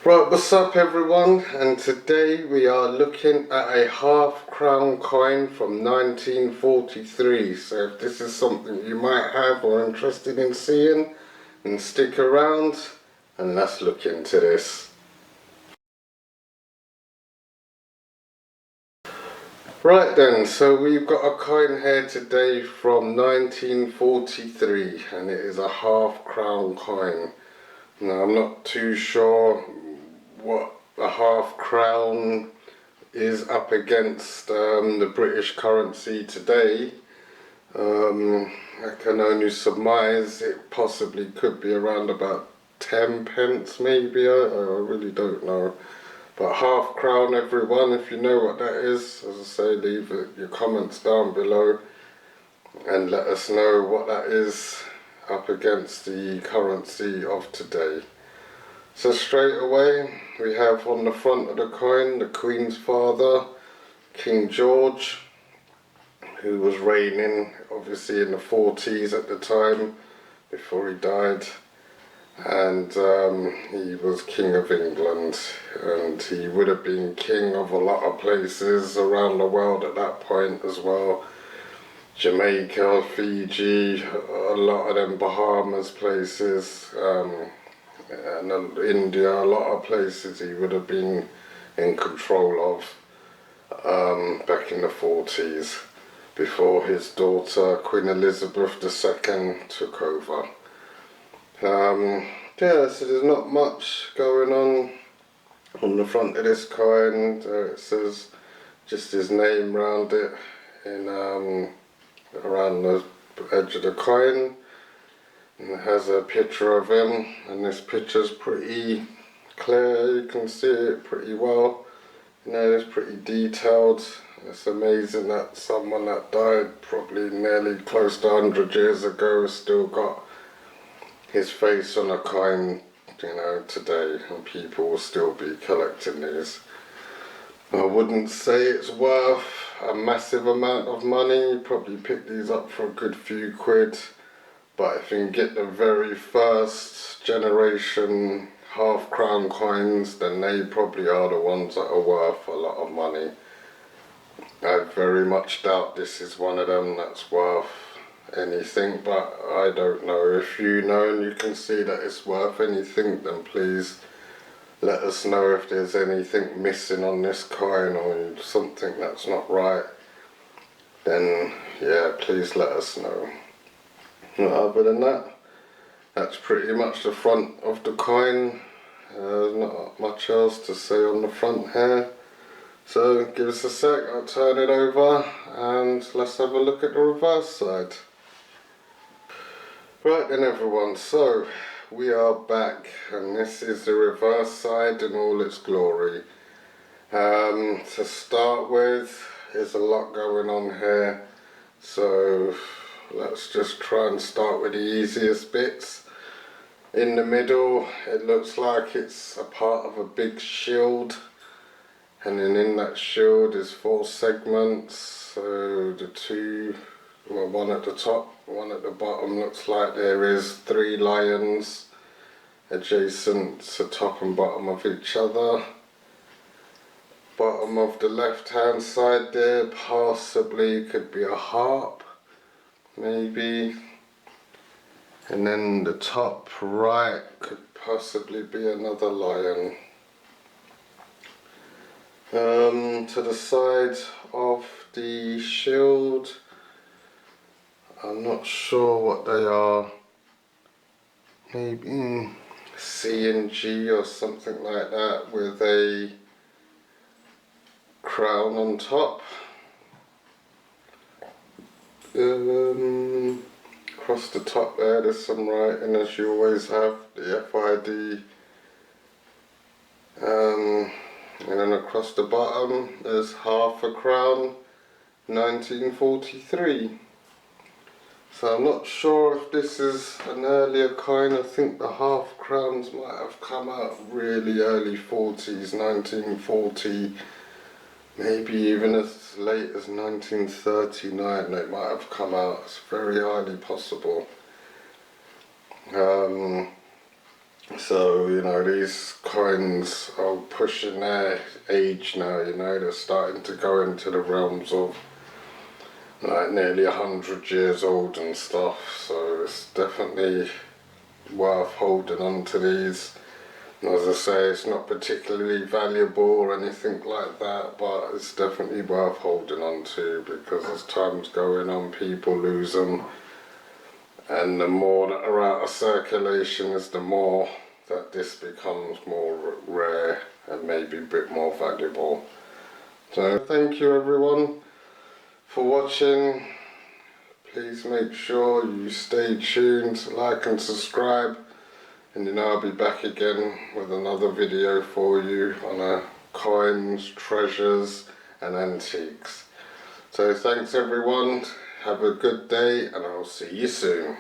Right, what's up everyone? And today we are looking at a half-crown coin from 1943. So if this is something you might have or interested in seeing, then stick around and let's look into this. Right then, so we've got a coin here today from 1943 and it is a half-crown coin. Now I'm not too sure what a half crown is up against the British currency today. I can only surmise it possibly could be around about 10 pence maybe, I really don't know. But half crown everyone, if you know what that is, as I say, leave your comments down below and let us know what that is up against the currency of today. So straight away we have on the front of the coin the Queen's father, King George, who was reigning obviously in the 40s at the time before he died, and he was King of England, and he would have been king of a lot of places around the world at that point as well. Jamaica, Fiji, a lot of them Bahamas places, and India, a lot of places he would have been in control of back in the 40s before his daughter Queen Elizabeth II took over. Yeah, so there's not much going on the front of this coin. It says just his name round it in around the edge of the coin. And it has a picture of him, and this picture's pretty clear, you can see it pretty well. You know, it's pretty detailed. It's amazing that someone that died probably nearly close to 100 years ago still got his face on a coin, you know, today, and people will still be collecting these. I wouldn't say it's worth a massive amount of money. You probably pick these up for a good few quid. But if you can get the very first generation half crown coins, then they probably are the ones that are worth a lot of money. I very much doubt this is one of them that's worth anything, but I don't know. If you know and you can see that it's worth anything, then please let us know if there's anything missing on this coin or something that's not right. Then yeah, please let us know. Other than that, that's pretty much the front of the coin. There's not much else to say on the front here. So give us a sec, I'll turn it over and let's have a look at the reverse side. Right then everyone, so we are back and this is the reverse side in all its glory. To start with, there's a lot going on here, so let's just try and start with the easiest bits. In the middle, it looks like it's a part of a big shield, and then in that shield is 4 segments. So the two, well, one at the top, one at the bottom, looks like there is 3 lions adjacent to top and bottom of each other. Bottom of the left hand side there possibly could be a harp, maybe, and then the top right could possibly be another lion. To the side of the shield, I'm not sure what they are, maybe C and G or something like that, with a crown on top. Across the top there's some writing, as you always have, the FID, and then across the bottom there's half a crown, 1943. So I'm not sure if this is an earlier coin. I think the half crowns might have come out really early 40s, 1940, maybe even as late as 1939 they might have come out. It's very highly possible. So, you know, these coins are pushing their age now, you know, they're starting to go into the realms of like nearly 100 years old and stuff, so it's definitely worth holding on to these. And as I say, it's not particularly valuable or anything like that, but it's definitely worth holding on to, because as time's going on, people lose them, and the more that are out of circulation is the more that this becomes more rare and maybe a bit more valuable. So thank you everyone for watching. Please make sure you stay tuned, like and subscribe, and you know I'll be back again with another video for you on coins, treasures and antiques. So thanks everyone, have a good day, and I'll see you soon.